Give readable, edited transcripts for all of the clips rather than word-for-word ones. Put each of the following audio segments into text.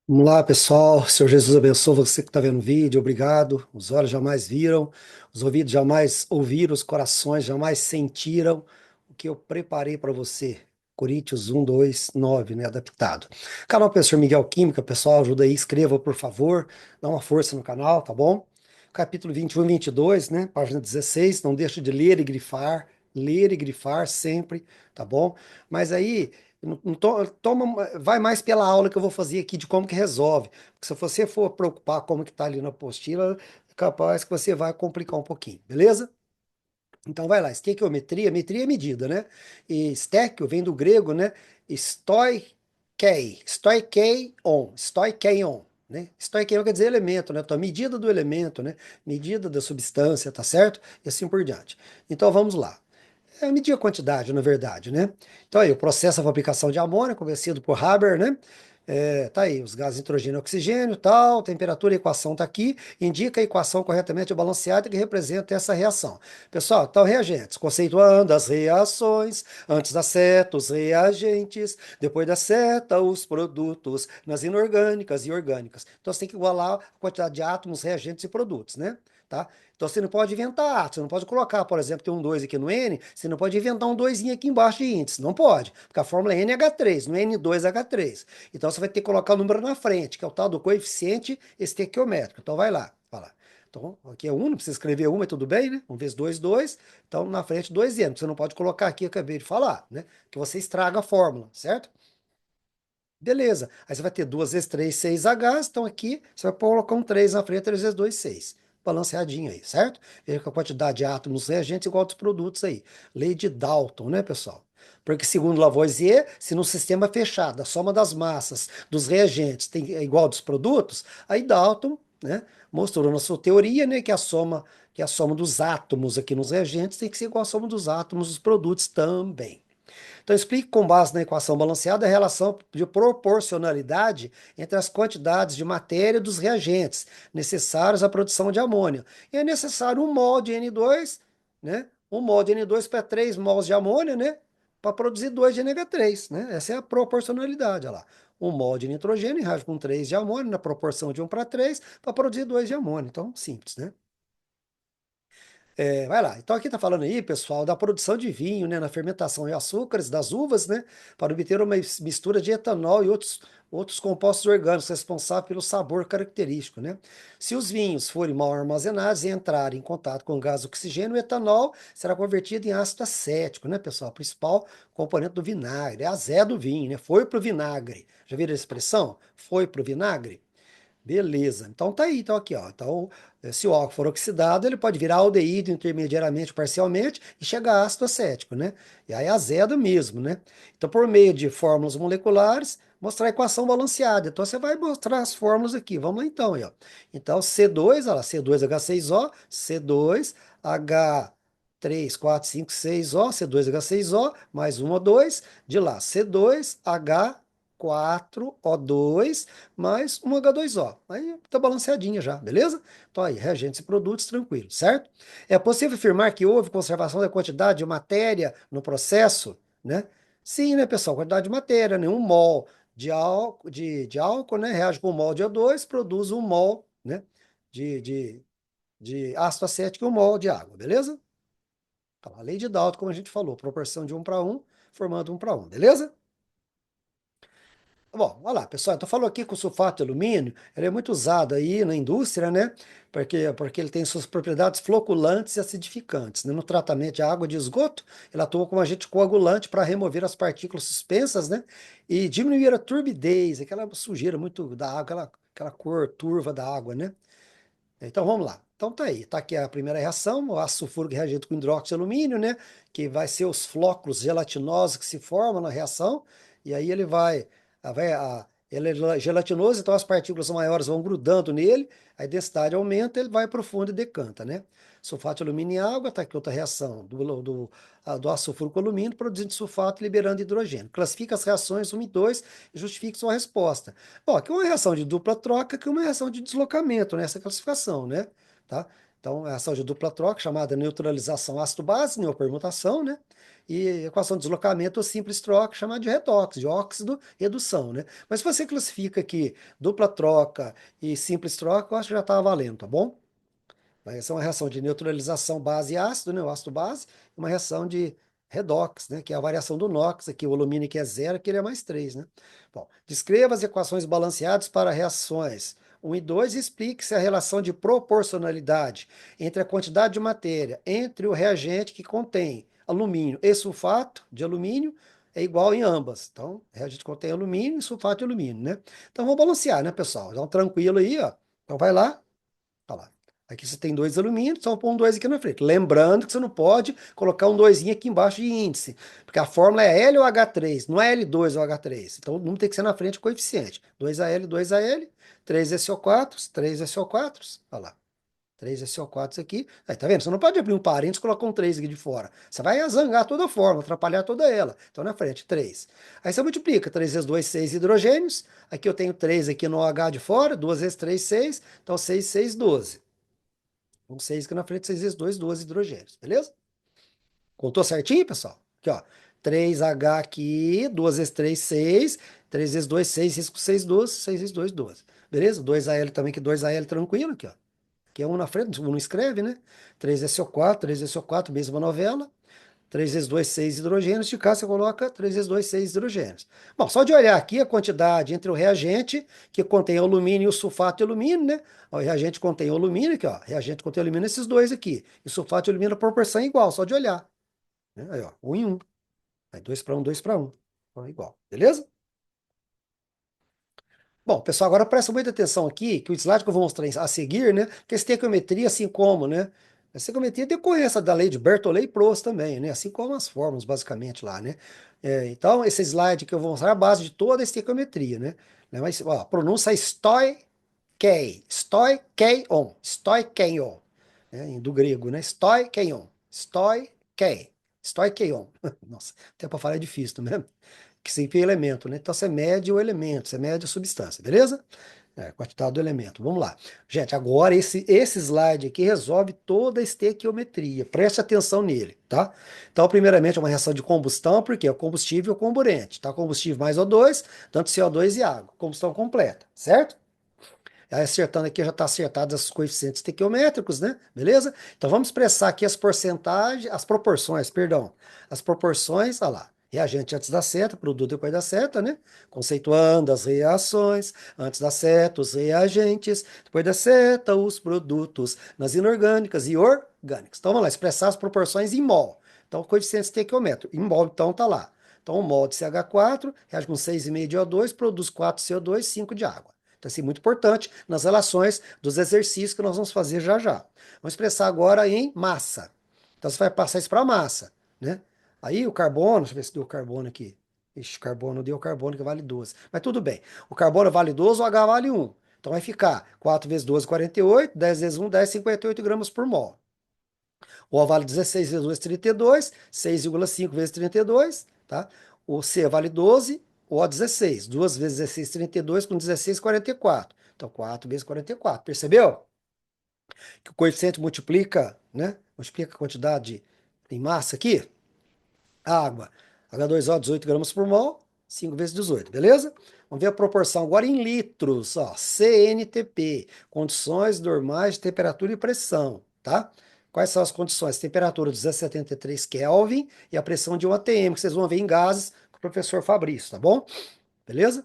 Vamos lá, pessoal. Senhor Jesus abençoe você que está vendo o vídeo. Obrigado. Os olhos jamais viram, os ouvidos jamais ouviram, os corações jamais sentiram o que eu preparei para você. Coríntios 1, 2, 9, né? Adaptado. Canal Professor Miguel Química, pessoal, ajuda aí, escreva, por favor. Dá uma força no canal, tá bom? Capítulo 21 e 22, né? Página 16. Não deixe de ler e grifar sempre, tá bom? Mas aí. Vai mais pela aula que eu vou fazer aqui de como que resolve. Porque se você for preocupar como que está ali na apostila, é capaz que você vai complicar um pouquinho, beleza? Então vai lá, estequiometria, metria é medida, né? E stéquio vem do grego, né? Stoikeion, né? Stoikeion quer dizer elemento, né? Então, a medida do elemento, né? Medida da substância, tá certo? E assim por diante. Então vamos lá. Medir a quantidade, na verdade, né? Então aí, o processo da fabricação de amônia, conhecido por Haber, né? Tá aí, os gases nitrogênio e oxigênio, tal, temperatura e equação tá aqui, indica a equação corretamente balanceada que representa essa reação. Pessoal, então reagentes, conceituando as reações, antes da seta, os reagentes, depois da seta, os produtos, nas inorgânicas e orgânicas. Então você tem que igualar a quantidade de átomos, reagentes e produtos, né? Tá? Então você não pode inventar, você não pode colocar, por exemplo, tem um 2 aqui no N, você não pode inventar um 2 aqui embaixo de índice, não pode, porque a fórmula é NH3, não é N2H3. Então você vai ter que colocar o número na frente, que é o tal do coeficiente estequiométrico. Então vai lá, fala. Então, aqui é 1, não precisa escrever 1, mas tudo bem, né? 1 vezes 2, 2. Então, na frente, 2N. Você não pode colocar aqui, eu acabei de falar, né? Que você estraga a fórmula, certo? Beleza. Aí você vai ter 2 vezes 3, 6Hs. Então aqui você vai colocar um 3 na frente, 3 vezes 2, 6. Balanceadinho aí, certo? Veja que a quantidade de átomos reagentes é igual dos produtos aí. Lei de Dalton, né, pessoal? Porque segundo Lavoisier, se no sistema fechado a soma das massas dos reagentes é igual dos produtos, aí Dalton, né, mostrou na sua teoria, né, que a soma dos átomos aqui nos reagentes tem que ser igual à soma dos átomos dos produtos também. Então, explique com base na equação balanceada a relação de proporcionalidade entre as quantidades de matéria dos reagentes necessários à produção de amônio. E é necessário um mol de N2, né? Um mol de N2 para 3 mols de amônio, né? Para produzir 2 de NH3, né? Essa é a proporcionalidade, olha lá. Um mol de nitrogênio reage com 3 de amônio na proporção de 1 para 3 para produzir 2 de amônio. Então, simples, né? Vai lá. Então aqui está falando aí, pessoal, da produção de vinho, né, na fermentação de açúcares das uvas, né, para obter uma mistura de etanol e outros compostos orgânicos responsáveis pelo sabor característico, né. Se os vinhos forem mal armazenados e entrarem em contato com o gás oxigênio, o etanol será convertido em ácido acético, né, pessoal? O principal componente do vinagre, é a azé do vinho, né? Foi pro vinagre. Já viram a expressão? Foi pro vinagre? Beleza. Então tá aí, então aqui, ó. Então, se o álcool for oxidado, ele pode virar aldeído intermediariamente, parcialmente, e chegar a ácido acético, né? E aí azedo mesmo, né? Então, por meio de fórmulas moleculares, mostrar a equação balanceada. Então, você vai mostrar as fórmulas aqui. Vamos lá então, aí, ó. Então, C2, olha lá, C2H6O, C2H3, 4, 5, 6O, C2H6O, mais um O2, de lá, C2H4O2 mais um H2O. Aí tá balanceadinha já, beleza? Então aí, reagentes e produtos, tranquilo, certo? É possível afirmar que houve conservação da quantidade de matéria no processo, né? Sim, né, pessoal? Quantidade de matéria, né? Um mol de álcool, né? Reage com um mol de O2, produz um mol, né? De, de, de ácido acético e um mol de água, beleza? Então, a lei de Dalton, como a gente falou, proporção de 1 para 1, formando 1 para 1, beleza? Bom, olha lá, pessoal, então falou aqui que o sulfato de alumínio, ele é muito usado aí na indústria, né? Porque ele tem suas propriedades floculantes e acidificantes, né? No tratamento de água de esgoto, ele atua como agente coagulante para remover as partículas suspensas, né? E diminuir a turbidez, aquela sujeira muito da água, aquela cor turva da água, né? Então vamos lá. Então tá aí, tá aqui a primeira reação, o ácido sulfúrico reagente com hidróxido de alumínio, né? Que vai ser os flóculos gelatinosos que se formam na reação, e aí ele é gelatinoso, então as partículas maiores vão grudando nele, a densidade aumenta, ele vai para o fundo e decanta, né? Sulfato de alumínio em água, tá aqui outra reação do ácido sulfúrico com alumínio, produzindo sulfato, liberando hidrogênio. Classifica as reações 1 e 2 e justifica sua resposta. Bom, aqui é uma reação de dupla troca, que é uma reação de deslocamento nessa classificação, né? Tá? Então, a reação de dupla troca, chamada neutralização ácido-base, neopermutação, né? E equação de deslocamento ou simples troca, chamada de redox, de óxido, redução, né? Mas se você classifica aqui dupla troca e simples troca, eu acho que já está valendo, tá bom? Vai ser uma reação de neutralização base-ácido, né, o ácido-base, e uma reação de redox, né, que é a variação do NOx, aqui o alumínio que é zero, aqui ele é mais 3, né? Bom, descreva as equações balanceadas para reações 1 e 2 e explique se a relação de proporcionalidade entre a quantidade de matéria entre o reagente que contém alumínio e sulfato de alumínio é igual em ambas. Então, o reagente contém alumínio e sulfato de alumínio, né? Então, vamos balancear, né, pessoal? Então, tranquilo aí, ó. Então, vai lá. Olha lá. Aqui você tem dois alumínios, só pôr um 2 aqui na frente. Lembrando que você não pode colocar um 2 aqui embaixo de índice, porque a fórmula é L ou H3, não é L2 ou H3. Então não tem que ser na frente o coeficiente. 2Al, 2Al, 3SO4, 3SO4, olha lá. 3SO4 aqui. Aí, tá vendo? Você não pode abrir um parênteses e colocar um 3 aqui de fora. Você vai zangar toda a fórmula, atrapalhar toda ela. Então na frente, 3. Aí você multiplica. 3 vezes 2, 6 hidrogênios. Aqui eu tenho 3 aqui no H de fora. 2 vezes 3, 6. Então 6, 6, 12. Um 6 aqui na frente, 6 vezes 2, 12 hidrogênios, beleza? Contou certinho, pessoal? Aqui, ó. 3H aqui, 2 vezes 3, 6. 3 vezes 2, 6, risco 6, 12. 6 vezes 2, 12. Beleza? 2Al também, que 2Al tranquilo aqui, ó. Aqui é um na frente, um não escreve, né? 3SO4, 3SO4, mesma novela. 3 vezes 2, 6 hidrogênios. De cá você coloca 3 vezes 2, 6 hidrogênios. Bom, só de olhar aqui a quantidade entre o reagente, que contém alumínio e o sulfato de alumínio, né? O reagente contém alumínio aqui, ó. Reagente contém alumínio, esses dois aqui. E sulfato de alumínio, a proporção é igual, só de olhar. Né? Aí, ó, 1 em 1. Aí 2 para 1, 2 para 1. Então, é igual, beleza? Bom, pessoal, agora presta muita atenção aqui, que o slide que eu vou mostrar a seguir, né? Que a estequiometria, assim como, né? A estequiometria é decorrência da lei de Berthollet e Prost também, né? Assim como as fórmulas, basicamente, lá, né? Então, esse slide que eu vou mostrar é a base de toda a estequiometria, né? Mas, ó, a pronúncia é stoikeion, né? Do grego, né? Stoikeion. Nossa, até para falar é difícil, né? Que significa elemento, né? Então você mede o elemento, você mede a substância, beleza? Quantidade do elemento. Vamos lá. Gente, agora esse slide aqui resolve toda a estequiometria. Preste atenção nele, tá? Então, primeiramente, é uma reação de combustão, porque é o combustível e o comburente, tá? Combustível mais O2, tanto CO2 e água. Combustão completa, certo? Aí, acertando aqui, já está acertado os coeficientes estequiométricos, né? Beleza? Então vamos expressar aqui as porcentagens, as proporções, perdão. As proporções, olha lá. Reagente antes da seta, produto depois da seta, né? Conceituando as reações, antes da seta, os reagentes, depois da seta, os produtos, nas inorgânicas e orgânicas. Então vamos lá, expressar as proporções em mol. Então, coeficiente estequiométrico. Em mol, então, tá lá. Então, o mol de CH4 reage com 6,5 de O2, produz 4 CO2, 5 de água. Então, assim, muito importante nas relações dos exercícios que nós vamos fazer já já. Vamos expressar agora em massa. Então, você vai passar isso para massa, né? Aí o carbono, deixa eu ver se deu carbono aqui. Ixi, carbono deu carbono que vale 12. Mas tudo bem. O carbono vale 12, o H vale 1. Então vai ficar 4 vezes 12, 48. 10 vezes 1, 10, 58 gramas por mol. O O vale 16 vezes 2, 32. 6,5 vezes 32, tá? O C vale 12, o O 16. 2 vezes 16, 32, com 16, 44. Então, 4 vezes 44. Percebeu? Que o coeficiente multiplica, né? Multiplica a quantidade em massa aqui. Água. H2O, 18 gramas por mol. 5 vezes 18, beleza? Vamos ver a proporção agora em litros. Ó, CNTP. Condições normais de temperatura e pressão, tá? Quais são as condições? Temperatura 273 Kelvin e a pressão de 1 atm, que vocês vão ver em gases com o professor Fabrício, tá bom? Beleza?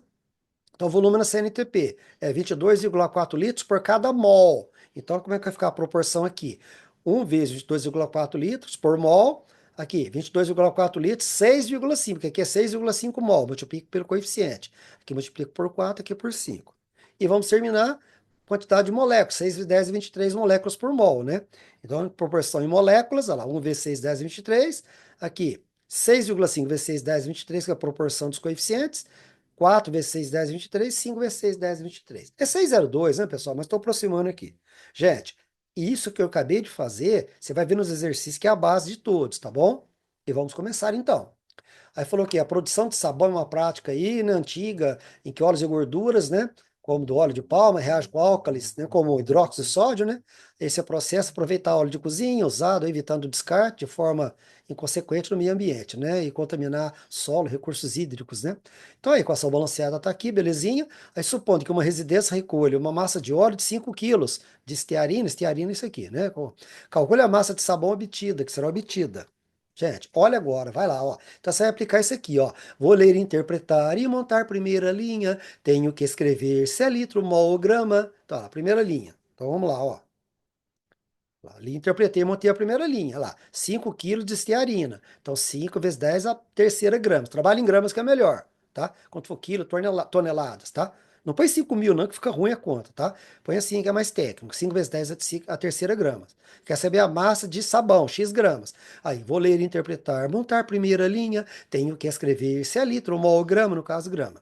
Então, o volume na CNTP é 22,4 litros por cada mol. Então, como é que vai ficar a proporção aqui? 1 vezes 22,4 litros por mol. Aqui, 22,4 litros, 6,5, que aqui é 6,5 mol. Multiplico pelo coeficiente. Aqui multiplico por 4, aqui por 5. E vamos terminar quantidade de moléculas, 6, 10, 23 moléculas por mol, né? Então, proporção em moléculas, olha lá, 1 vezes 6, 10, 23. Aqui, 6,5 vezes 6, 10, 23, que é a proporção dos coeficientes. 4 vezes 6, 10, 23. 5 vezes 6, 10, 23. É 602, né, pessoal? Mas estou aproximando aqui. Gente, isso que eu acabei de fazer, você vai ver nos exercícios que é a base de todos, tá bom? E vamos começar então. Aí falou que a produção de sabão é uma prática aí, né, antiga, em que óleos e gorduras, né, como do óleo de palma, reage com álcalis, né, como hidróxido de sódio, né? Esse é o processo aproveitar óleo de cozinha usado, evitando o descarte de forma inconsequente no meio ambiente, né? E contaminar solo, recursos hídricos, né? Então a equação balanceada está aqui, belezinha. Aí supondo que uma residência recolha uma massa de óleo de 5 quilos de estearina é isso aqui, né? Calcule a massa de sabão obtida, que será obtida. Gente, olha agora, vai lá, ó. Então você vai aplicar isso aqui, ó. Vou ler, interpretar e montar primeira linha. Tenho que escrever se é litro, mol ou grama. Tá, primeira linha. Então vamos lá, ó. Ali interpretei, montei a primeira linha. Lá, 5 quilos de estearina. Então 5 vezes 10 a terceira gramas. Trabalha em gramas que é melhor, tá? Quanto for quilo, toneladas, tá? Não põe 5.000 não, que fica ruim a conta, tá? Põe assim que é mais técnico. 5 vezes 10 a terceira gramas. Quer saber a massa de sabão, X gramas. Aí, vou ler, interpretar, montar primeira linha. Tenho que escrever se é litro, mol ou grama, no caso grama.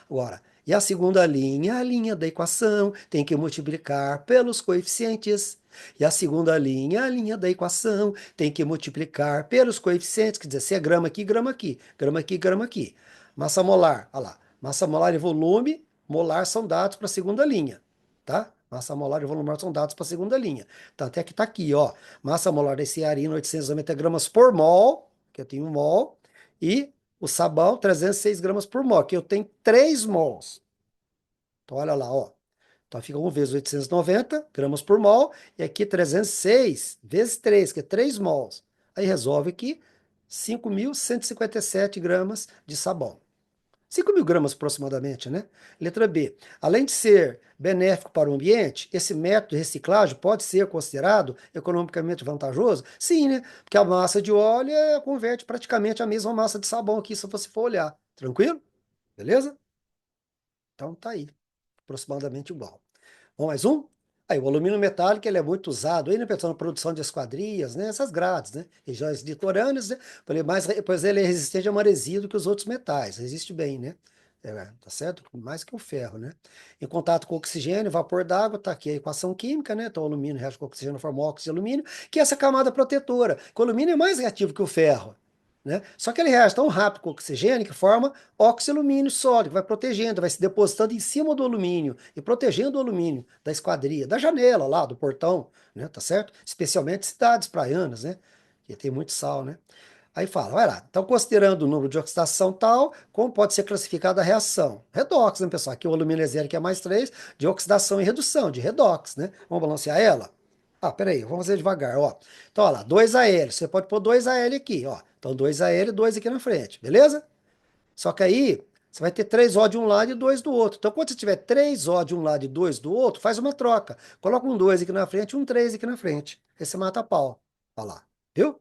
Agora, e a segunda linha, a linha da equação, tem que multiplicar pelos coeficientes. E a segunda linha, a linha da equação, tem que multiplicar pelos coeficientes, quer dizer, se é grama aqui, grama aqui, grama aqui, grama aqui. Massa molar, olha lá, massa molar e volume molar são dados para a segunda linha, tá? Massa molar e volume molar são dados para a segunda linha. Então, até que está aqui, ó, massa molar desse arina, 890 gramas por mol, que eu tenho um mol, e o sabão, 306 gramas por mol, que eu tenho 3 mols. Então, olha lá, ó. Então, fica 1 vezes 890 gramas por mol, e aqui 306 vezes 3, que é 3 mols. Aí resolve aqui 5.157 gramas de sabão. 5.000 gramas aproximadamente, né? Letra B. Além de ser benéfico para o ambiente, esse método de reciclagem pode ser considerado economicamente vantajoso? Sim, né? Porque a massa de óleo converte praticamente a mesma massa de sabão aqui, se você for olhar. Tranquilo? Beleza? Então tá aí. Aproximadamente igual. Vamos mais um? Aí, o alumínio metálico ele é muito usado aí, né, pessoal, na produção de esquadrias, né, essas grades, né, regiões litorâneas, né, pois ele é resistente à maresia do que os outros metais, resiste bem, né, tá certo? Mais que o ferro, né. Em contato com oxigênio, vapor d'água, tá aqui a equação química, né, então o alumínio reage com oxigênio, forma óxido de alumínio, que é essa camada protetora, que o alumínio é mais reativo que o ferro, né, só que ele reage tão rápido com o oxigênio que forma óxido-alumínio sólido, vai protegendo, vai se depositando em cima do alumínio e protegendo o alumínio da esquadria, da janela lá, do portão, né, tá certo? Especialmente cidades praianas, né, que tem muito sal, né? Aí fala, vai lá, então considerando o número de oxidação tal, como pode ser classificada a reação? Redox, né, pessoal? Aqui o alumínio é 0, que é mais 3 de oxidação e redução, de redox, né? Vamos balancear ela? Ah, peraí, vamos fazer devagar, ó. Então, olha lá, 2Al, você pode pôr 2Al aqui, ó. Então, 2Al, 2 aqui na frente, beleza? Só que aí você vai ter 3O de um lado e 2 do outro. Então, quando você tiver 3O de um lado e 2 do outro, faz uma troca. Coloca um 2 aqui na frente e um 3 aqui na frente. Aí você mata a pau. Olha lá. Viu?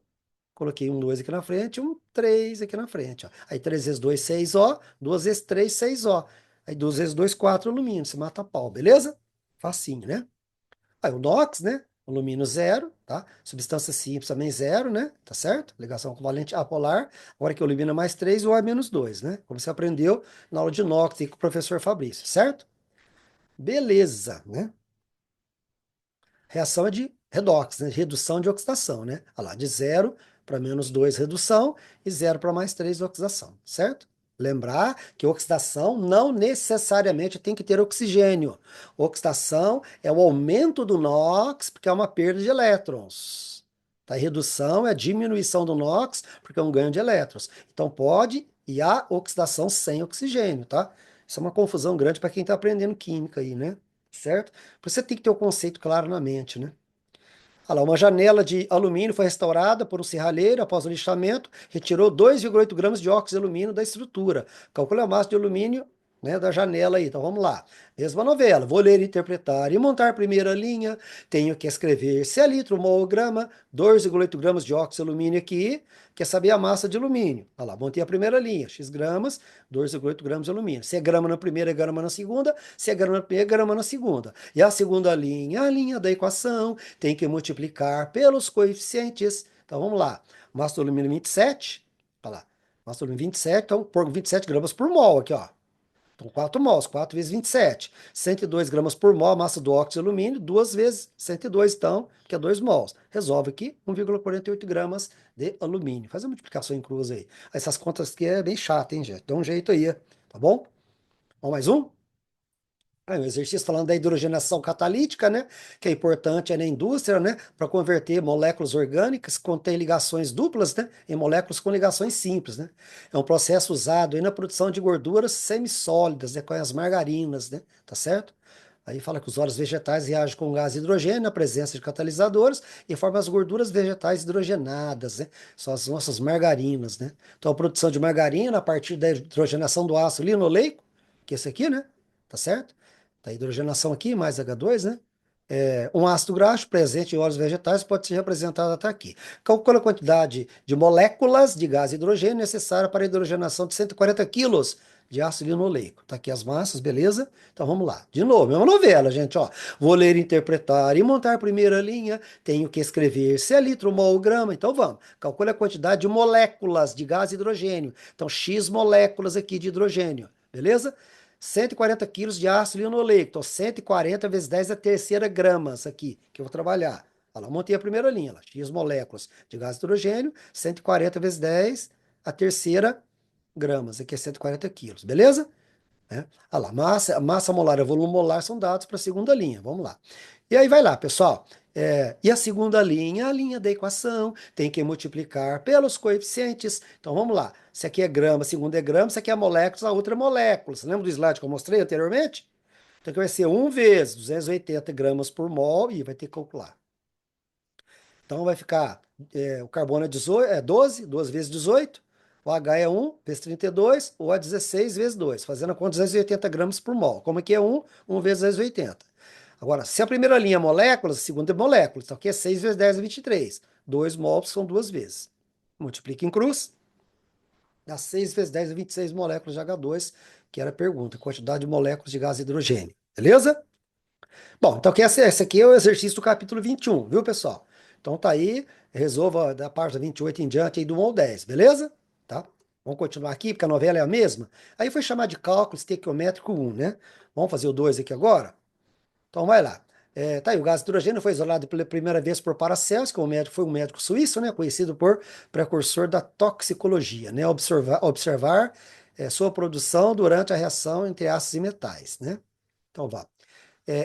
Coloquei um 2 aqui na frente e um 3 aqui na frente. Ó. Aí 3 vezes 2, 6O. 2 vezes 3, 6O. Aí 2 vezes 2, 4 alumínio. Você mata a pau, beleza? Facinho, né? Aí o NOx, né? Alumínio zero, tá? Substância simples também zero, né? Tá certo? Ligação com valente apolar. Agora que o alumínio é mais 3 o O é menos 2, né? Como você aprendeu na aula de NOx aí com o professor Fabrício, certo? Beleza, né? Reação é de redox, né? De redução de oxidação, né? Olha lá, de zero para menos 2 redução e zero para mais 3 oxidação, certo? Lembrar que oxidação não necessariamente tem que ter oxigênio. Oxidação é o aumento do NOx, porque é uma perda de elétrons. Tá? Redução é a diminuição do NOx, porque é um ganho de elétrons. Então pode e há oxidação sem oxigênio, tá? Isso é uma confusão grande para quem está aprendendo química aí, né? Certo? Você tem que ter o conceito claro na mente, né? Olha lá, uma janela de alumínio foi restaurada por um serralheiro após o lixamento, retirou 2,8 gramas de óxido de alumínio da estrutura. Calcule a massa de alumínio, né, da janela aí. Então vamos lá. Mesma novela. Vou ler, interpretar e montar a primeira linha. Tenho que escrever se é litro, mol ou grama, 2,8 gramas de óxido de alumínio aqui. Quer saber a massa de alumínio? Olha lá, montei a primeira linha, x gramas, 2,8 gramas de alumínio. Se é grama na primeira, é grama na segunda. Se é grama na primeira, é grama na segunda. E a segunda linha, a linha da equação, tem que multiplicar pelos coeficientes. Então vamos lá. Massa do alumínio 27. Olha lá. Massa do alumínio 27, então por 27 gramas por mol aqui, ó. Então 4 mols, 4 vezes 27. 102 gramas por mol, massa do óxido de alumínio, 2 vezes 102, então, que é 2 mols. Resolve aqui 1,48 gramas de alumínio. Faz a multiplicação em cruz aí. Essas contas aqui é bem chata, hein, gente? Dá um jeito aí, tá bom? Vamos mais um? Aí, o exercício falando da hidrogenação catalítica, né? Que é importante na indústria, né? Para converter moléculas orgânicas que contêm ligações duplas, né? Em moléculas com ligações simples, né? É um processo usado aí na produção de gorduras semissólidas, né? Com as margarinas, né? Tá certo? Aí fala que os óleos vegetais reagem com gás hidrogênio na presença de catalisadores e formam as gorduras vegetais hidrogenadas, né? São as nossas margarinas, né? Então, a produção de margarina a partir da hidrogenação do ácido linoleico, que é esse aqui, né? Tá certo? Tá a hidrogenação aqui, mais H2, né? Um ácido graxo presente em óleos vegetais pode ser representado até aqui. Calcula a quantidade de moléculas de gás hidrogênio necessária para a hidrogenação de 140 quilos de ácido linoleico. Tá aqui as massas, beleza? Então vamos lá. De novo, é uma novela, gente, ó. Vou ler, interpretar e montar a primeira linha. Tenho que escrever se é litro, mol, grama. Então vamos. Calcule a quantidade de moléculas de gás hidrogênio. Então, X moléculas aqui de hidrogênio, beleza? 140 quilos de ácido linoleico. Então, 140 vezes 10 é a terceira gramas aqui, que eu vou trabalhar. Olha lá, montei a primeira linha, lá, X moléculas de gás hidrogênio, 140 vezes 10, a terceira gramas, aqui é 140 quilos, beleza? Olha lá, massa molar e volume molar são dados para a segunda linha, vamos lá. E aí vai lá, pessoal. E a segunda linha, a linha da equação, tem que multiplicar pelos coeficientes. Então vamos lá. Se aqui é grama, a segunda é grama, se aqui é moléculas, a outra é molécula. Você lembra do slide que eu mostrei anteriormente? Então aqui vai ser 1 vezes 280 gramas por mol e vai ter que calcular. Então vai ficar, o carbono é 18, é 12, 2 vezes 18, o H é 1 vezes 32, o O é 16 vezes 2, fazendo a conta 280 gramas por mol. Como aqui é 1 vezes 280. Agora, se a primeira linha é moléculas, a segunda é moléculas, então aqui é 6 vezes 10 é 23. 2 mols são duas vezes. Multiplica em cruz, dá 6 vezes 10 é 26 moléculas de H2, que era a pergunta, quantidade de moléculas de gás hidrogênio. Beleza? Bom, então esse aqui é o exercício do capítulo 21, viu, pessoal? Então tá aí, resolva da parte 28 em diante aí do 1 ao 10, beleza? Tá? Vamos continuar aqui, porque a novela é a mesma. Aí foi chamar de cálculo estequiométrico 1, né? Vamos fazer o 2 aqui agora? Então vai lá. Tá aí, o gás hidrogênio foi isolado pela primeira vez por Paracelsus, que foi um médico suíço, né? Conhecido por precursor da toxicologia, né? Observar sua produção durante a reação entre ácidos e metais, né? Então vá.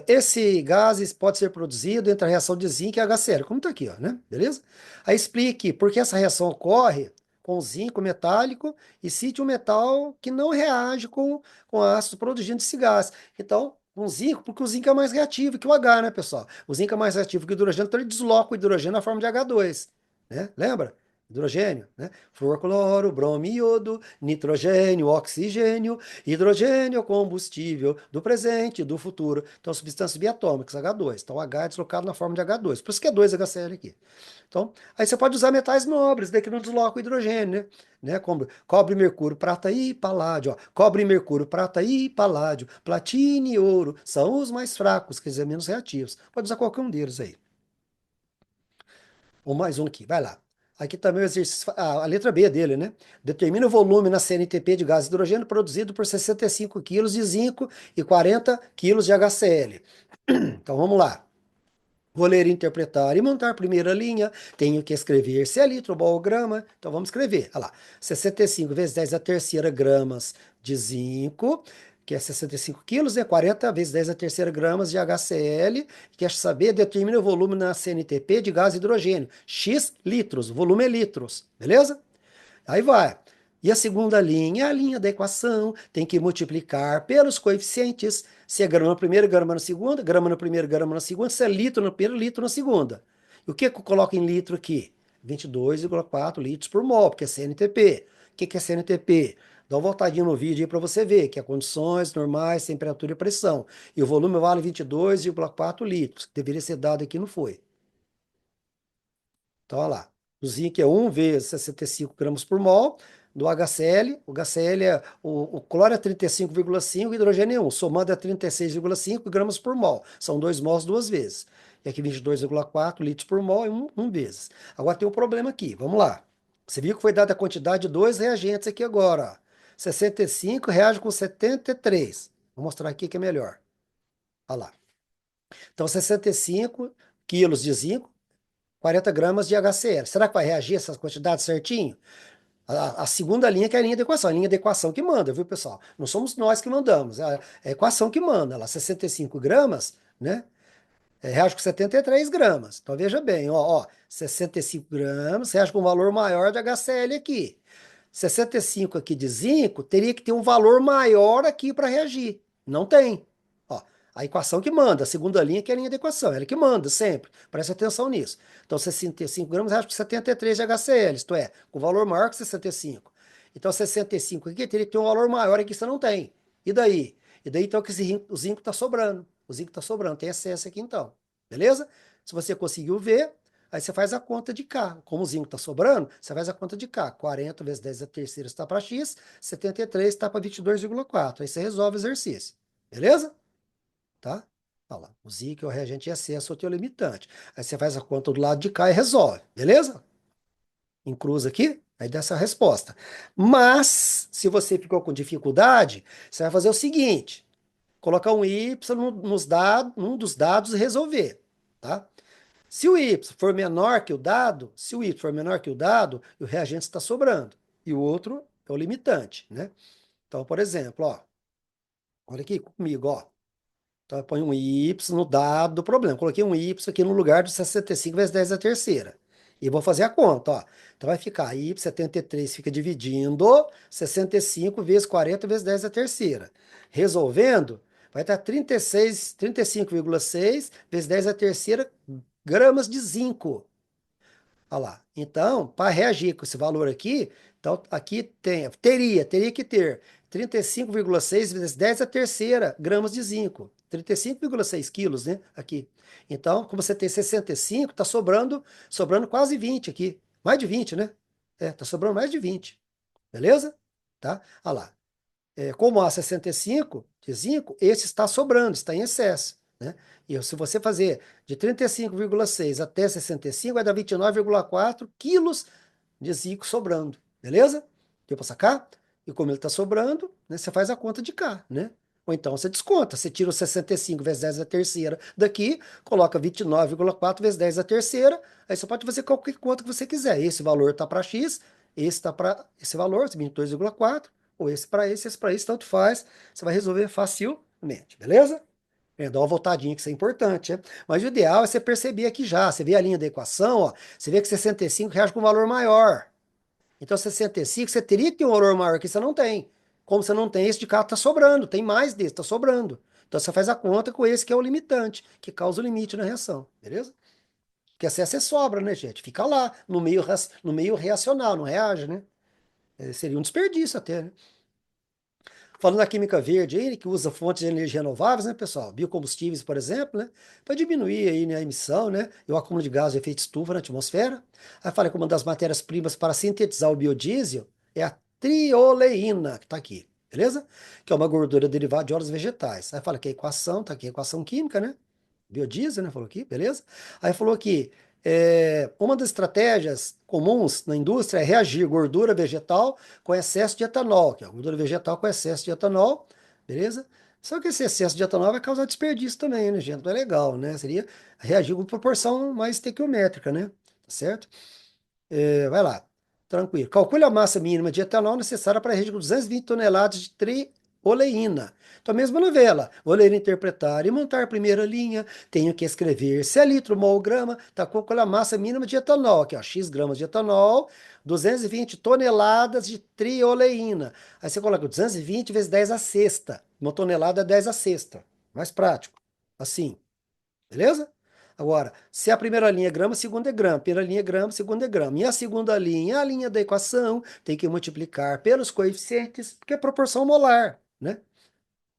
Esse gás pode ser produzido entre a reação de zinco e HCl, como está aqui, ó, né? Beleza? Aí explique por que essa reação ocorre com zinco metálico e cite um metal que não reage com ácido produzindo esse gás. Então, com zinco, porque o zinco é mais reativo que o H, né, pessoal? O zinco é mais reativo que o hidrogênio, então ele desloca o hidrogênio na forma de H2, né? Lembra? Hidrogênio, né? Flúor, cloro, bromo, iodo, nitrogênio, oxigênio. Hidrogênio é o combustível do presente e do futuro. Então, substâncias biatômicas, H2. Então, H é deslocado na forma de H2. Por isso que é 2HCl aqui. Então, aí você pode usar metais nobres, daí que não desloca o hidrogênio, né? Como cobre, mercúrio, prata e paládio. Ó. Cobre, mercúrio, prata e paládio. Platina e ouro são os mais fracos, quer dizer, menos reativos. Pode usar qualquer um deles aí. Ou mais um aqui, vai lá. Aqui também o exercício, a letra B dele, né? Determina o volume na CNTP de gás hidrogênio produzido por 65 quilos de zinco e 40 quilos de HCl. Então vamos lá. Vou ler, interpretar e montar a primeira linha. Tenho que escrever se é litro, mol ou grama. Então vamos escrever. Olha lá. 65 vezes 10 a terceira gramas de zinco, que é 65 quilos, né? 40 vezes 10 a terceira gramas de HCl. Quer saber? Determina o volume na CNTP de gás hidrogênio. X litros. O volume é litros. Beleza? Aí vai. E a segunda linha é a linha da equação, tem que multiplicar pelos coeficientes, se é grama na primeira, grama na segunda, grama na primeira, grama na segunda, se é litro na primeira, litro na segunda. E o que eu coloco em litro aqui? 22,4 litros por mol, porque é CNTP. O que é CNTP? Dá uma voltadinha no vídeo aí para você ver, que é condições normais, temperatura e pressão. E o volume vale 22,4 litros, que deveria ser dado aqui, não foi. Então, olha lá. O zinco é 1 vezes 65 gramas por mol. Do HCl, o HCl o cloro é 35,5, o hidrogênio é 1. Somando é 36,5 gramas por mol. São 2 mols duas vezes. E aqui 22,4 litros por mol é um vezes. Agora tem um problema aqui. Vamos lá. Você viu que foi dada a quantidade de dois reagentes aqui agora. Ó. 65 reage com 73. Vou mostrar aqui que é melhor. Olha lá. Então, 65 quilos de zinco, 40 gramas de HCl. Será que vai reagir essas quantidades certinho? A segunda linha que é a linha de equação que manda, viu, pessoal? Não somos nós que mandamos, é a equação que manda, lá, 65 gramas, né? Reage com 73 gramas. Então veja bem, ó, 65 gramas, reage com um valor maior de HCl aqui. 65 aqui de zinco teria que ter um valor maior aqui para reagir. Não tem. Ó, a equação que manda, a segunda linha que é a linha de equação, ela que manda sempre. Preste atenção nisso. Então 65 gramas reage com 73 de HCl, isto é, com valor maior que 65. Então 65 aqui teria que ter um valor maior aqui, você não tem. E daí? E daí então que o zinco está sobrando. O zinco está sobrando, tem excesso aqui então. Beleza? Se você conseguiu ver, aí você faz a conta de K. Como o zinco está sobrando, você faz a conta de K. 40 vezes 10 a terceira está para X, 73 está para 22,4. Aí você resolve o exercício. Beleza? Tá? Olha lá. O zinco é o reagente de excesso ou teu limitante. Aí você faz a conta do lado de cá e resolve. Beleza? Encruza aqui, aí dá essa resposta. Mas, se você ficou com dificuldade, você vai fazer o seguinte: colocar um Y num dos dados e resolver. Tá? Se o y for menor que o dado, se o y for menor que o dado, o reagente está sobrando. E o outro é o limitante, né? Então, por exemplo, ó, olha aqui comigo, ó. Então, eu ponho um y no dado do problema. Coloquei um y aqui no lugar de 65 vezes 10 a terceira. E vou fazer a conta, ó. Então, vai ficar y, 73 fica dividindo 65 vezes 40 vezes 10 a terceira. Resolvendo, vai estar 35,6 vezes 10 a terceira gramas de zinco. Olha lá. Então, para reagir com esse valor aqui, então aqui teria que ter 35,6 vezes 10 a terceira gramas de zinco. 35,6 quilos, né? Aqui. Então, como você tem 65, está sobrando quase 20 aqui. Mais de 20, né? Tá sobrando mais de 20. Beleza? Tá? Olha lá. Como há 65 de zinco, esse está sobrando, está em excesso. Né? E se você fazer de 35,6 até 65, vai dar 29,4 quilos de zinco sobrando. Beleza? Deu para sacar? E como ele está sobrando, né, você faz a conta de cá. Né? Ou então você desconta. Você tira os 65 vezes 10 a terceira daqui, coloca 29,4 vezes 10 a terceira, aí você pode fazer qualquer conta que você quiser. Esse valor está para X, esse está para esse valor, 22,4, ou esse para esse, tanto faz. Você vai resolver facilmente, beleza? Dá uma voltadinha, que isso é importante, né? Mas o ideal é você perceber aqui já. Você vê a linha da equação, ó, você vê que 65 reage com um valor maior. Então, 65, você teria que ter um valor maior que você não tem. Como você não tem, esse de cá está sobrando, tem mais desse, está sobrando. Então, você faz a conta com esse que é o limitante, que causa o limite na reação, beleza? Porque excesso é sobra, né, gente? Fica lá, no meio reacional, não reage, né? Seria um desperdício até, né? Falando da química verde aí, que usa fontes de energia renováveis, né, pessoal? Biocombustíveis, por exemplo, né? Para diminuir aí, né, a emissão, né? E o acúmulo de gás de efeito estufa na atmosfera. Aí fala que uma das matérias-primas para sintetizar o biodiesel é a trioleína, que está aqui, beleza? Que é uma gordura derivada de óleos vegetais. Aí fala que a equação, tá aqui a equação química, né? Biodiesel, né? Falou aqui, beleza? Aí falou que uma das estratégias comuns na indústria é reagir gordura vegetal com excesso de etanol, que é a gordura vegetal com excesso de etanol, beleza? Só que esse excesso de etanol vai causar desperdício também, né, gente? Não é legal, né? Seria reagir com proporção mais estequiométrica, né? Tá certo? Vai lá, tranquilo. Calcule a massa mínima de etanol necessária para reagir com 220 toneladas de trioleína. Então, a mesma novela. Vou ler, interpretar e montar a primeira linha. Tenho que escrever se é litro, mol, grama. Tá, calcule a massa mínima de etanol. Aqui, ó, X gramas de etanol, 220 toneladas de trioleína. Aí você coloca 220 vezes 10 a sexta. Uma tonelada é 10 a sexta. Mais prático. Assim. Beleza? Agora, se a primeira linha é grama, a segunda é grama. Primeira linha é grama, a segunda é grama. E a segunda linha, a linha da equação, tem que multiplicar pelos coeficientes, porque é proporção molar, né?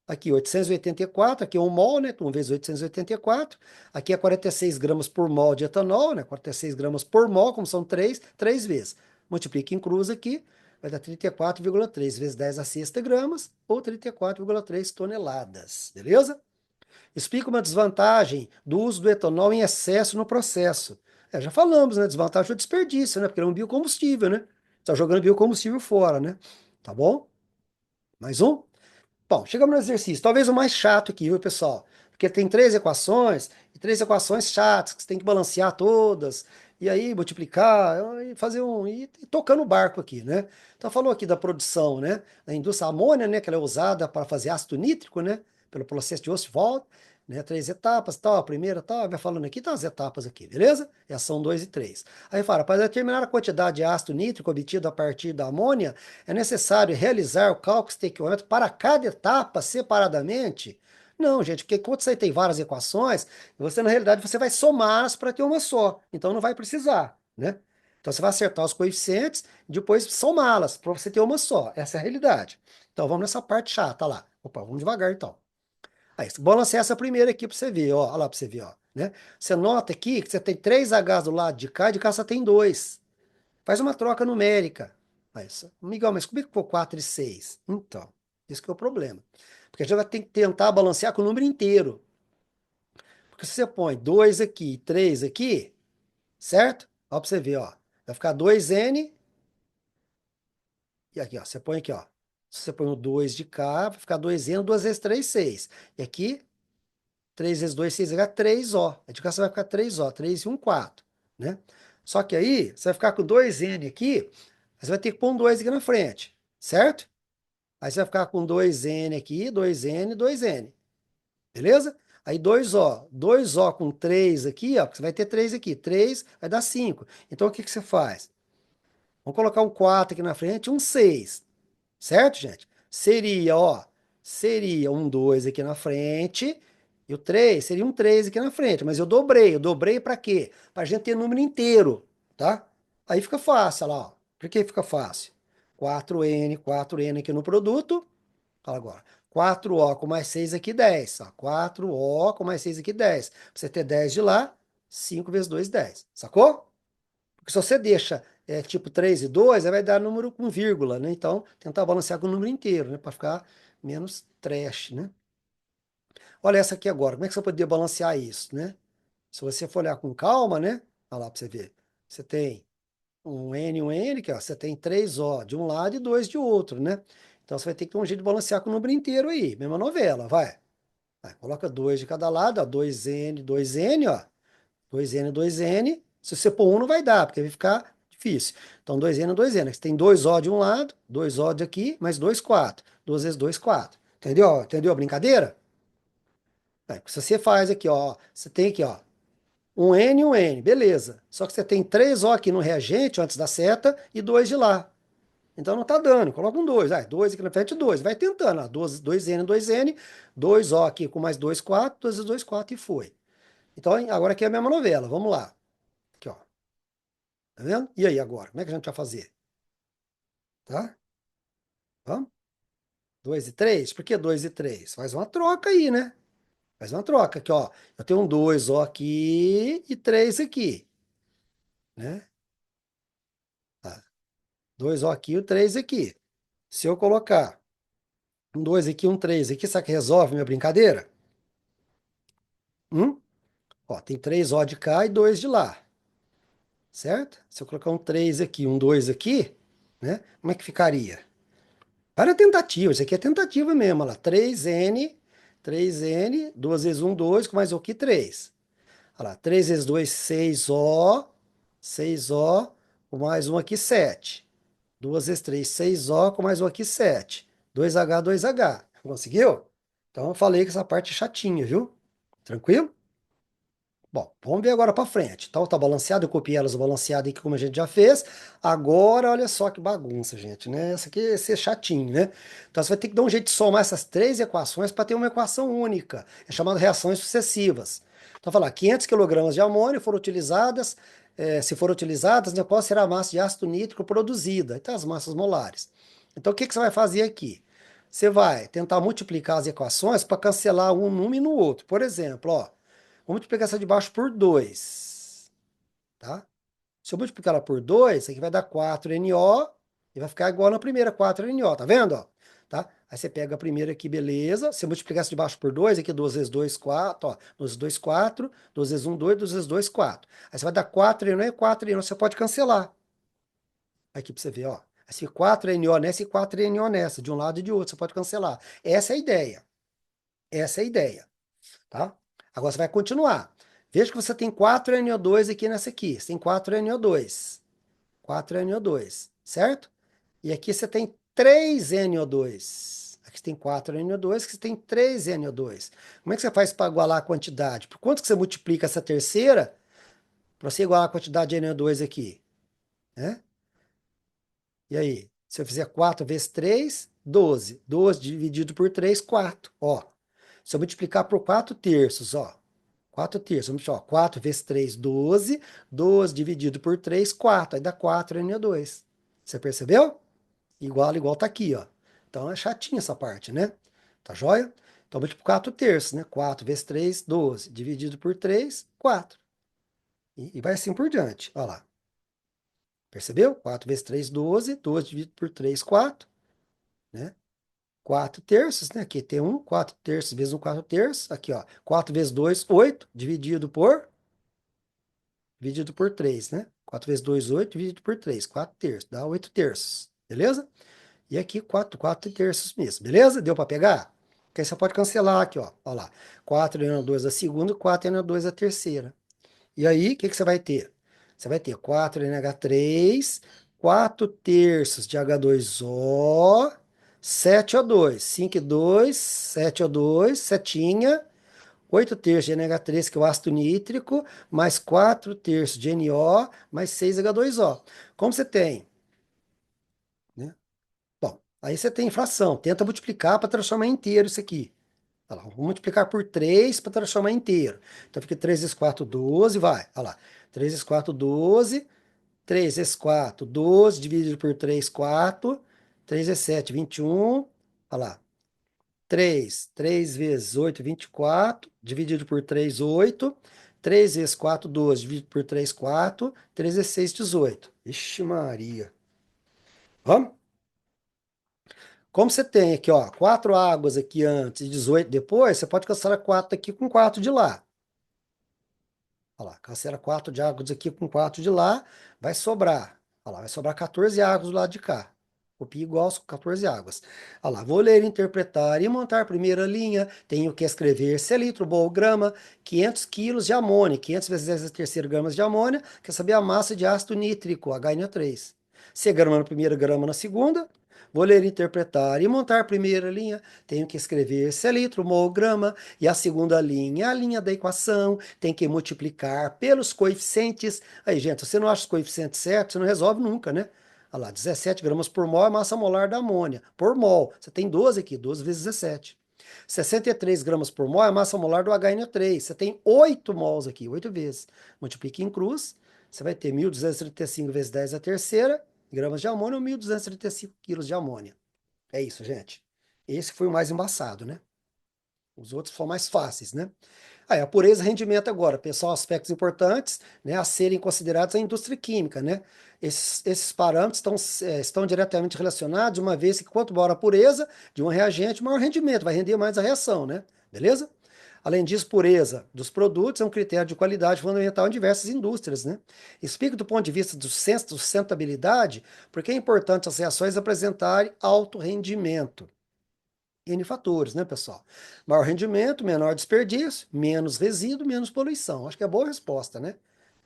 Aqui 884, aqui é 1 mol, né? 1 vezes 884. Aqui é 46 gramas por mol de etanol, né? 46 gramas por mol, como são 3 vezes. Multiplica em cruz aqui, vai dar 34,3 vezes 10 a sexta gramas, ou 34,3 toneladas, beleza? Explica uma desvantagem do uso do etanol em excesso no processo. Já falamos, né? Desvantagem é o desperdício, né? Porque ele é um biocombustível, né? Está jogando biocombustível fora, né? Tá bom? Mais um? Bom, chegamos no exercício. Talvez o mais chato aqui, viu, pessoal? Porque tem três equações, e três equações chatas, que você tem que balancear todas. e aí multiplicar, e fazer e tocando o barco aqui, né? Então falou aqui da produção, né? Da indústria amônia, né? Que ela é usada para fazer ácido nítrico, né? Pelo processo de Ostwald, né? Três etapas, tal, a primeira, tal, vai falando aqui, tá as etapas aqui, beleza? É ação 2 e 3. Aí fala, para determinar a quantidade de ácido nítrico obtido a partir da amônia, é necessário realizar o cálculo estequiométrico para cada etapa separadamente. Não, gente, porque quando você tem várias equações, você na realidade você vai somá-las para ter uma só. Então não vai precisar, né? Então você vai acertar os coeficientes e depois somá-las para você ter uma só. Essa é a realidade. Então vamos nessa parte chata lá. Opa, vamos devagar então. Aí, balancear essa primeira aqui para você ver, ó. Olha lá para você ver, ó, né? Você nota aqui que você tem 3 Hs do lado de cá só tem 2. Faz uma troca numérica. Mas, Miguel, mas como é que for 4 e 6? Então, isso que é o problema. Porque a gente vai ter que tentar balancear com o número inteiro. Porque se você põe 2 aqui e 3 aqui, certo? Ó, pra você ver, ó. Vai ficar 2n, e aqui, ó, você põe aqui, ó. Se você põe o 2 de cá, vai ficar 2n, 2 vezes 3, 6. E aqui, 3 vezes 2, 6, vai ficar 3O. De cá você vai ficar 3O, 3 e 1, 4, né? Só que aí, você vai ficar com 2n aqui, você vai ter que pôr um 2 aqui na frente, certo? Aí você vai ficar com 2n aqui, 2n, 2n. Beleza? Aí 2O com 3 aqui, ó, você vai ter 3 aqui, 3 vai dar 5. Então o que que você faz? Vamos colocar um 4 aqui na frente, um 6, certo, gente? Seria um 2 aqui na frente, e o 3 seria um 3 aqui na frente, mas eu dobrei para quê? Para a gente ter número inteiro, tá? Aí fica fácil, olha lá, ó. Por que fica fácil? 4n aqui no produto, fala agora. 4O com mais 6 aqui, 10. Ó. 4O com mais 6 aqui, 10. Pra você ter 10 de lá, 5 vezes 2, 10. Sacou? Porque se você deixa tipo 3 e 2, aí vai dar número com vírgula, né? Então, tentar balancear com o número inteiro, né? Para ficar menos trash, né? Olha essa aqui agora. Como é que você poderia balancear isso, né? Se você for olhar com calma, né? Olha lá para você ver. Você tem um N, que ó, você tem 3O de um lado e 2 de outro, né? Então você vai ter que ter um jeito de balancear com o número inteiro aí. Mesma novela, vai. Vai, coloca 2 de cada lado, ó, 2N, ó. 2N, 2N. Se você pôr 1 não vai dar, porque vai ficar difícil. Então 2N, 2N. Você tem 2O de um lado, 2O de aqui, mais 2, 4. 2 vezes 2, 4. Entendeu? Entendeu a brincadeira? É, se você faz aqui, ó, você tem aqui, ó, um N, beleza. Só que você tem 3O aqui no reagente, antes da seta, e 2 de lá. Então não tá dando, coloca um 2, 2 aqui na frente, 2, vai tentando, ó, 2N, 2N, 2O aqui com mais 2, 4, 2 vezes 2, 4 e foi. Então agora aqui é a mesma novela, vamos lá. Aqui, ó, tá vendo? E aí agora, como é que a gente vai fazer? Tá? Vamos? 2 e 3? Por que 2 e 3? Faz uma troca aí, né? Faz uma troca aqui, ó. Eu tenho um 2O aqui e 3 aqui, né? Tá. 2O aqui e o 3 aqui. Se eu colocar um 2 aqui, um 3 aqui, será que resolve minha brincadeira? Hum? Ó, tem 3O de cá e 2 de lá, certo? Se eu colocar um 3 aqui, um 2 aqui, né? Como é que ficaria? Para a tentativa, isso aqui é tentativa mesmo, olha lá. 3N, 2 vezes 1, 2, com mais o que? 3. Olha lá, 3 vezes 2, 6O, com mais um aqui, 7. 2 vezes 3, 6O, com mais um aqui, 7. 2H, 2H. Conseguiu? Então eu falei que essa parte é chatinha, viu? Tranquilo? Bom, vamos ver agora para frente. Então, tá balanceado, eu copiei elas balanceadas aqui como a gente já fez. Agora, olha só que bagunça, gente, né? Essa aqui vai ser chatinho, né? Então, você vai ter que dar um jeito de somar essas três equações para ter uma equação única. É chamado reações sucessivas. Então, falar 500 kg de amônio foram utilizadas, se foram utilizadas, né, qual será a massa de ácido nítrico produzida? Então, as massas molares. Então, o que que você vai fazer aqui? Você vai tentar multiplicar as equações para cancelar um num e no outro. Por exemplo, ó. Vou multiplicar essa de baixo por 2, tá? Se eu multiplicar ela por 2, isso aqui vai dar 4NO e vai ficar igual na primeira, 4NO, tá vendo? Ó? Tá? Aí você pega a primeira aqui, beleza. Se eu multiplicar essa de baixo por 2, aqui 2 vezes 2, 4, ó. 2 vezes 2, 4, 2 vezes 1, 2, 2 vezes 2, 4. Aí você vai dar 4NO e 4NO, você pode cancelar. Aqui pra você ver, ó. Esse 4NO nessa e 4NO nessa, de um lado e de outro, você pode cancelar. Essa é a ideia. Essa é a ideia, tá? Agora você vai continuar. Veja que você tem 4NO2 aqui nessa aqui. Você tem 4NO2. 4NO2, certo? E aqui você tem 3NO2. Aqui você tem 4NO2, aqui você tem 3NO2. Como é que você faz para igualar a quantidade? Por quanto que você multiplica essa terceira para você igualar a quantidade de NO2 aqui? Né? E aí? Se eu fizer 4 vezes 3, 12. 12 dividido por 3, 4. Ó. Se eu multiplicar por 4 terços, ó. 4 terços, vamos ó, 4 vezes 3, 12. 12 dividido por 3, 4. Aí dá 4NO2. Você percebeu? Igual tá aqui, ó. Então é chatinha essa parte, né? Tá joia? Então multiplico 4 terços, né? 4 vezes 3, 12. Dividido por 3, 4. E vai assim por diante. Olha lá. Percebeu? 4 vezes 3, 12. 12 dividido por 3, 4. Né? 4 terços, né? Aqui tem 1. 4 terços vezes 1, 4 terços. Aqui, ó. 4 vezes 2, 8. Dividido por 3, né? 4 vezes 2, 8. Dividido por 3. 4 terços. Dá 8 terços. Beleza? E aqui 4 terços mesmo, beleza? Deu para pegar? Porque aí você pode cancelar aqui, ó. Olha lá. 4NO2 a segunda, 4NO2 a terceira. E aí, o que que você vai ter? Você vai ter 4NH3, 4 terços de H2O, 7O2, 5 e 2, 7O2, setinha, 8 terços de NH3, que é o ácido nítrico, mais 4 terços de NO, mais 6H2O. Como você tem, né? Bom, aí você tem inflação. Tenta multiplicar para transformar em inteiro isso aqui. Olha lá, vou multiplicar por 3 para transformar em inteiro. Então fica 3 vezes 4, 12, vai. Olha lá. 3 vezes 4, 12. 3 vezes 4, 12, dividido por 3, 4. 3 vezes 7, 21. Olha lá. 3 vezes 8, 24. Dividido por 3, 8. 3 vezes 4, 12. Dividido por 3, 4. 3 vezes 6, 18. Ixi, Maria. Vamos? Como você tem aqui, ó, 4 águas aqui antes e 18 depois, você pode cancelar 4 aqui com 4 de lá. Olha lá, cancela 4 de águas aqui com 4 de lá, vai sobrar. Olha lá, vai sobrar 14 águas do lado de cá. Copia igual, 14 águas. Olha lá, vou ler, interpretar e montar a primeira linha. Tenho que escrever selitro, bol, grama, 500 quilos de amônia, 500 vezes 10 a terceira gramas de amônia, quer saber a massa de ácido nítrico, HNO3. Se é grama na primeira, grama na segunda. Vou ler, interpretar e montar a primeira linha. Tenho que escrever selitro, mol, grama, e a segunda linha, a linha da equação, tem que multiplicar pelos coeficientes. Aí, gente, se você não acha os coeficientes certos, você não resolve nunca, né? Olha lá, 17 gramas por mol é a massa molar da amônia. Por mol. Você tem 12 aqui, 12 vezes 17. 63 gramas por mol é a massa molar do HNO3. Você tem 8 mols aqui, 8 vezes. Multiplique em cruz, você vai ter 1.235 vezes 10 a terceira gramas de amônia ou 1.235 quilos de amônia. É isso, gente. Esse foi o mais embaçado, né? Os outros foram mais fáceis, né? Aí, a pureza e rendimento agora, pessoal, aspectos importantes, né, a serem considerados a indústria química, né? Esses parâmetros estão diretamente relacionados, uma vez que quanto maior a pureza de um reagente, maior o rendimento, vai render mais a reação, né? Beleza? Além disso, pureza dos produtos é um critério de qualidade fundamental em diversas indústrias, né? Explico do ponto de vista do senso de sustentabilidade, porque é importante as reações apresentarem alto rendimento. N fatores, né, pessoal? Maior rendimento, menor desperdício, menos resíduo, menos poluição. Acho que é boa resposta, né?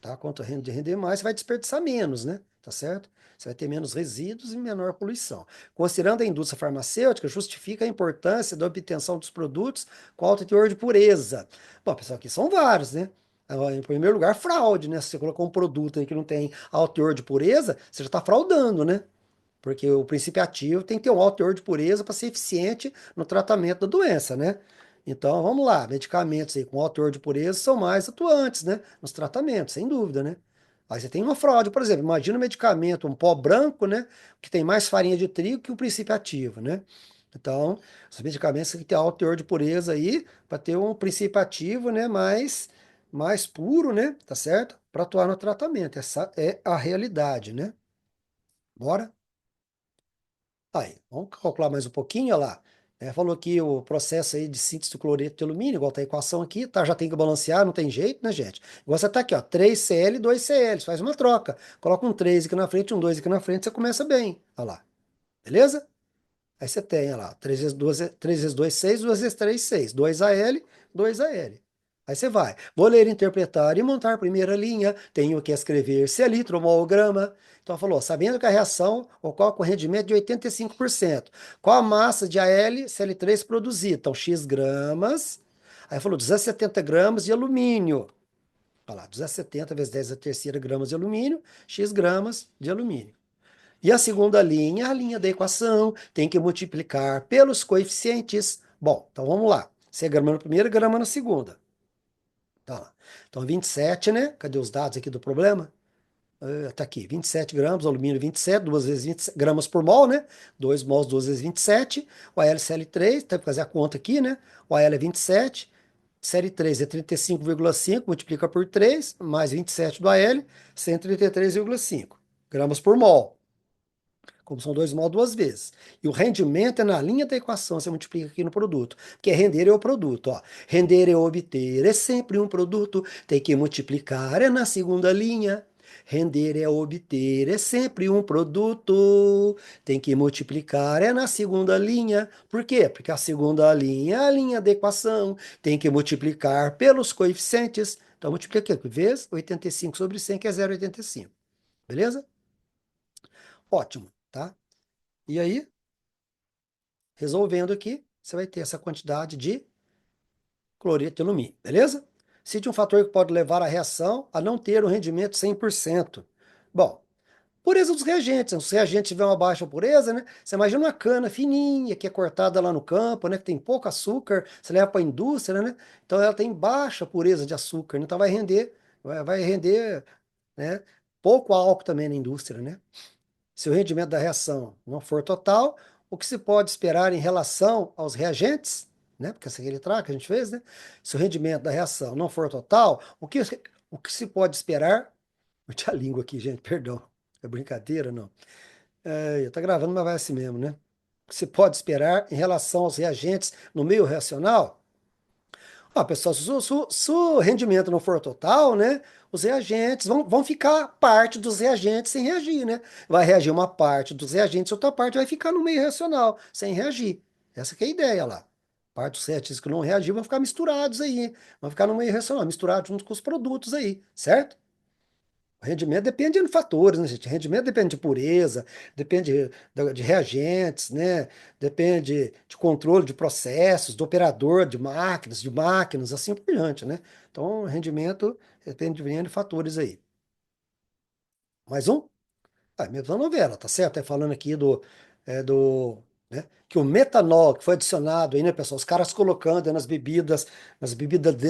Tá? Quanto render mais, você vai desperdiçar menos, né? Tá certo? Você vai ter menos resíduos e menor poluição. Considerando a indústria farmacêutica, justifica a importância da obtenção dos produtos com alto teor de pureza. Bom, pessoal, aqui são vários, né? Em primeiro lugar, fraude, né? Se você colocou um produto aí que não tem alto teor de pureza, você já está fraudando, né? Porque o princípio ativo tem que ter um alto teor de pureza para ser eficiente no tratamento da doença, né? Então, vamos lá, medicamentos aí com alto teor de pureza são mais atuantes, né? Nos tratamentos, sem dúvida, né? Aí você tem uma fraude, por exemplo, imagina um medicamento, um pó branco, né? Que tem mais farinha de trigo que o princípio ativo, né? Então, os medicamentos têm que ter alto teor de pureza aí, para ter um princípio ativo, né? Mais puro, né? Tá certo? Para atuar no tratamento. Essa é a realidade, né? Bora? Aí, vamos calcular mais um pouquinho, olha lá. Falou que o processo aí de síntese do cloreto de alumínio, igual tá a equação aqui, tá, já tem que balancear, não tem jeito, né, gente? Igual você tá aqui, ó, 3Cl, 2Cl, faz uma troca. Coloca um 3 aqui na frente, um 2 aqui na frente, você começa bem. Olha lá, beleza? Aí você tem, olha lá, 3 vezes 2, 3 vezes 2, 6, 2 vezes 3, 6. 2Al, 2Al. Aí você vai. Vou ler, interpretar e montar primeira linha. Tenho que escrever celitromolgrama. Então falou, sabendo que a reação ocorre com rendimento de 85%. Qual a massa de AlCl3 produzida? Então, X gramas. Aí falou 270 gramas de alumínio. Olha lá, 270 vezes 10 a terceira gramas de alumínio, X gramas de alumínio. E a segunda linha, a linha da equação, tem que multiplicar pelos coeficientes. Bom, então vamos lá. Você é grama na primeira, grama na segunda. Tá lá. Então 27, né? Cadê os dados aqui do problema? Tá aqui, 27 gramas, alumínio 27, 2 vezes 20 gramas por mol, né? 2 mols, 2 vezes 27. O AlCl3, tem que fazer a conta aqui, né? O Al é 27, Cl3 é 35,5, multiplica por 3, mais 27 do Al, 133,5 gramas por mol. Como são 2 mol duas vezes. E o rendimento é na linha da equação, você multiplica aqui no produto. Porque render é o produto, ó. Render é obter, é sempre um produto, tem que multiplicar, é na segunda linha. Render é obter, é sempre um produto, tem que multiplicar, é na segunda linha. Por quê? Porque a segunda linha é a linha da equação, tem que multiplicar pelos coeficientes. Então, multiplica aqui, vezes 85 sobre 100, que é 0,85. Beleza? Ótimo, tá? E aí, resolvendo aqui, você vai ter essa quantidade de cloreto de alumínio, beleza? Cite um fator que pode levar a reação a não ter um rendimento 100%. Bom, pureza dos reagentes. Se os reagentes tiver uma baixa pureza, né? Você imagina uma cana fininha que é cortada lá no campo, né? Que tem pouco açúcar, você leva para a indústria, né? Então ela tem baixa pureza de açúcar, né? Então vai render, né? Pouco álcool também na indústria, né? Se o rendimento da reação não for total, o que se pode esperar em relação aos reagentes, né? Porque essa aqui é a letra que a gente fez, né? Se o rendimento da reação não for total, o que se pode esperar? Eu tinha a língua aqui, gente, perdão. É brincadeira, não. Eu tô gravando, mas vai assim mesmo, né? O que se pode esperar em relação aos reagentes no meio reacional? Ah, pessoal, se o rendimento não for total, né? Os reagentes vão ficar parte dos reagentes sem reagir, né? Vai reagir uma parte dos reagentes, outra parte vai ficar no meio reacional, sem reagir. Essa que é a ideia lá. Parte dos reagentes que não reagir vão ficar misturados aí, vão ficar no meio reacional, misturados junto com os produtos aí, certo? O rendimento depende de fatores, né, gente? O rendimento depende de pureza, depende de reagentes, né? Depende de controle de processos, do operador de máquinas, assim por diante, né? Então, o rendimento depende de fatores aí. Mais um? Ah, mesma novela, tá certo? É falando aqui né, que o metanol que foi adicionado aí, né, pessoal? Os caras colocando aí nas bebidas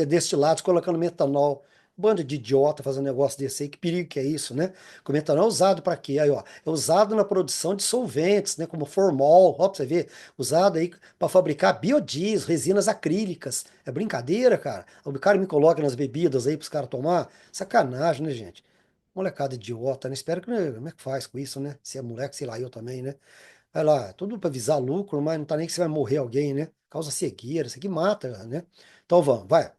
destiladas, colocando metanol. Banda de idiota fazendo um negócio desse aí, que perigo que é isso, né? Que o metanol é usado para quê? Aí, ó, é usado na produção de solventes, né? Como formol, ó, pra você ver, usado aí para fabricar biodiesel, resinas acrílicas. É brincadeira, cara. O cara me coloca nas bebidas aí para os caras tomar. Sacanagem, né, gente? Molecada idiota, né? Espero que, né, como é que faz com isso, né? Se é moleque, sei lá, eu também, né? Vai lá, tudo para visar lucro, mas não tá nem que você vai morrer alguém, né? Causa cegueira, isso aqui mata, né? Então vamos, vai.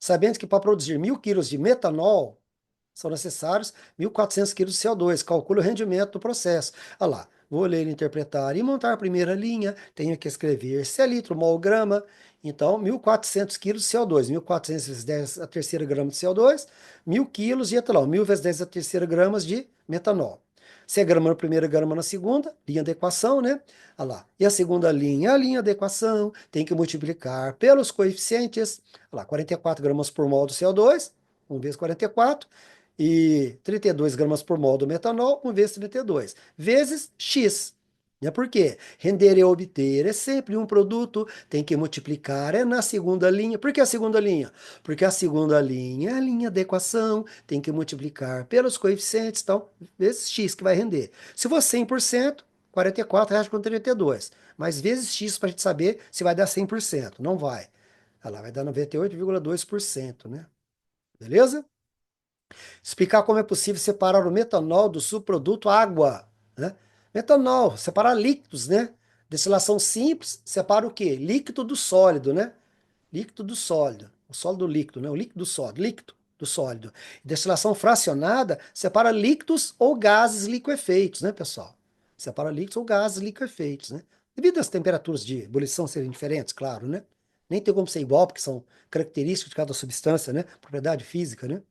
Sabendo que para produzir 1.000 quilos de metanol, são necessários 1.400 quilos de CO2. Calcule o rendimento do processo. Olha lá, vou ler, interpretar e montar a primeira linha. Tenho que escrever se é litro, mol, grama. Então, 1.400 quilos de CO2. 1.400 vezes 10 a terceira grama de CO2. 1.000 quilos de etanol. 1.000 vezes 10 a terceira gramas de metanol. Se é grama na primeira, grama na segunda, linha da equação, né? Olha lá. E a segunda linha, a linha da equação, tem que multiplicar pelos coeficientes. Olha lá, 44 gramas por mol do CO2, 1 vezes 44 e 32 gramas por mol do metanol, 1 vezes 32, vezes X. É por quê? Render e obter é sempre um produto, tem que multiplicar, é na segunda linha. Por que a segunda linha? Porque a segunda linha é a linha da equação, tem que multiplicar pelos coeficientes, então, vezes X que vai render. Se for 100%, 44 reais com 32, mas vezes X para a gente saber se vai dar 100%, não vai. Ela vai dar 98,2%, né? Beleza? Explicar como é possível separar o metanol do subproduto água, né? Metanol, separar líquidos, né? Destilação simples, separa o quê? Líquido do sólido, né? Líquido do sólido. O sólido líquido, né? O líquido do sólido, líquido do sólido. Destilação fracionada, separa líquidos ou gases liquefeitos, né, pessoal? Separa líquidos ou gases liquefeitos, né? Devido às temperaturas de ebulição serem diferentes, claro, né? Nem tem como ser igual, porque são características de cada substância, né? Propriedade física, né?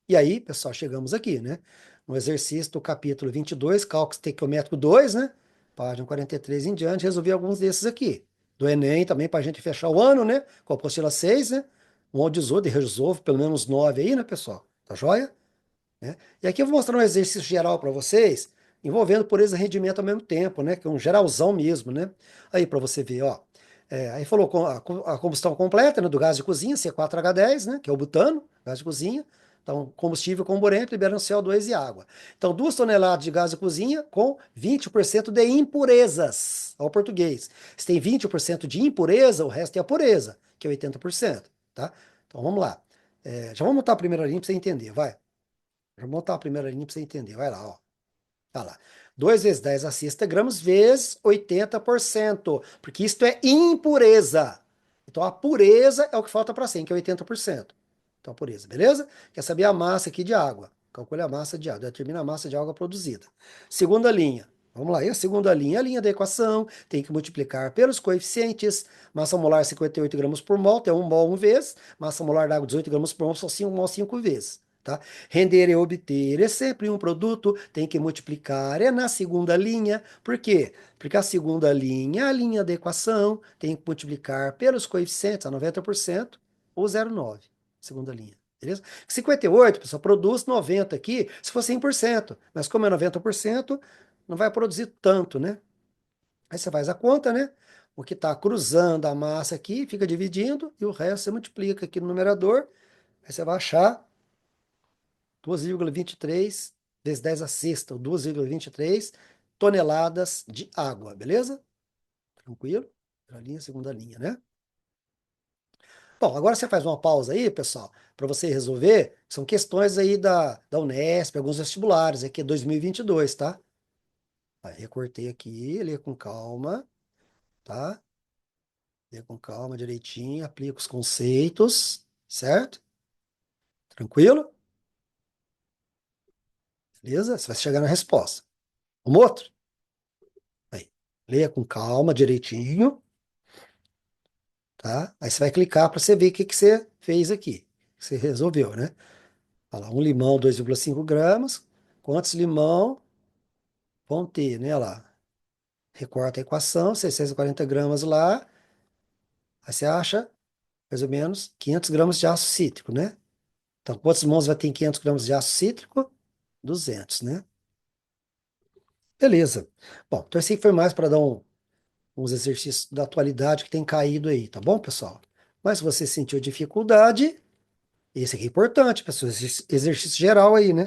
E aí, pessoal, chegamos aqui, né? No exercício do capítulo 22, cálculo estequiométrico 2, né? Página 43 em diante, resolvi alguns desses aqui. Do Enem também, para a gente fechar o ano, né? Com a apostila 6, né? Um ao 18, e resolve pelo menos 9 aí, né, pessoal? Tá joia? Né? E aqui eu vou mostrar um exercício geral para vocês, envolvendo pureza e rendimento ao mesmo tempo, né? Que é um geralzão mesmo, né? Aí para você ver, ó. Aí falou a combustão completa, né, do gás de cozinha, C4H10, né? Que é o butano, gás de cozinha. Então, combustível comburente liberando CO2 e água. Então, 2 toneladas de gás de cozinha com 20% de impurezas, ao português. Se tem 20% de impureza, o resto é a pureza, que é 80%, tá? Então, vamos lá. Já vamos montar a primeira linha para você entender, vai. Vou montar a primeira linha para você entender. Vai lá, ó. Tá lá. 2 vezes 10 a sexta gramas vezes 80%. Porque isto é impureza. Então a pureza é o que falta para 100, que é 80%. Então a pureza, beleza? Quer saber a massa aqui de água? Calcule a massa de água. Determina a massa de água produzida. Segunda linha. Vamos lá. E a segunda linha? A linha da equação. Tem que multiplicar pelos coeficientes. Massa molar 58 gramas por mol, é 1 mol 1 vez. Massa molar da água 18 gramas por mol, só 5 mol 5 vezes. Tá? Render e obter é sempre um produto, tem que multiplicar, é na segunda linha. Por quê? Porque a segunda linha é a linha da equação, tem que multiplicar pelos coeficientes, a 90%, ou 0,9, segunda linha. Beleza? 58, pessoal, produz 90 aqui, se for 100%, mas como é 90%, não vai produzir tanto, né? Aí você faz a conta, né? O que está cruzando a massa aqui, fica dividindo, e o resto você multiplica aqui no numerador, aí você vai achar 2,23 vezes 10 a sexta, ou 2,23 toneladas de água, beleza? Tranquilo? Primeira linha, segunda linha, né? Bom, agora você faz uma pausa aí, pessoal, para você resolver. São questões aí da Unesp, alguns vestibulares, aqui é 2022, tá? Aí, recortei aqui, lê com calma, tá? Lê com calma, direitinho, aplica os conceitos, certo? Tranquilo? Beleza? Você vai chegar na resposta. Um outro? Aí, leia com calma, direitinho. Tá? Aí você vai clicar para você ver o que que você fez aqui, que você resolveu, né? Olha lá, um limão, 2,5 gramas. Quantos limão vão ter, né? Olha lá, recorta a equação, 640 gramas lá. Aí você acha, mais ou menos, 500 gramas de ácido cítrico, né? Então, quantos limões vai ter em 500 gramas de ácido cítrico? 200, né? Beleza. Bom, então esse aqui foi mais para dar uns exercícios da atualidade que tem caído aí, tá bom, pessoal? Mas se você sentiu dificuldade, esse aqui é importante, pessoal. Exercício geral aí, né?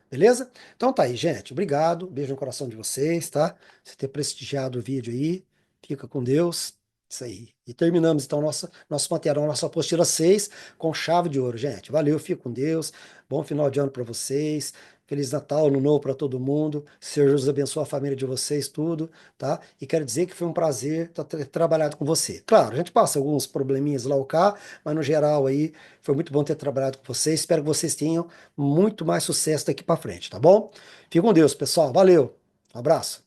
Beleza? Então tá aí, gente. Obrigado. Beijo no coração de vocês, tá? Você ter prestigiado o vídeo aí. Fica com Deus. Isso aí. E terminamos então nosso material, nossa apostila 6 com chave de ouro, gente. Valeu, fica com Deus. Bom final de ano para vocês. Feliz Natal, Ano Novo para todo mundo. Senhor Jesus abençoe a família de vocês, tudo, tá? E quero dizer que foi um prazer ter trabalhado com você. Claro, a gente passa alguns probleminhas lá ou cá, mas no geral aí foi muito bom ter trabalhado com vocês. Espero que vocês tenham muito mais sucesso daqui para frente, tá bom? Fique com Deus, pessoal. Valeu. Um abraço.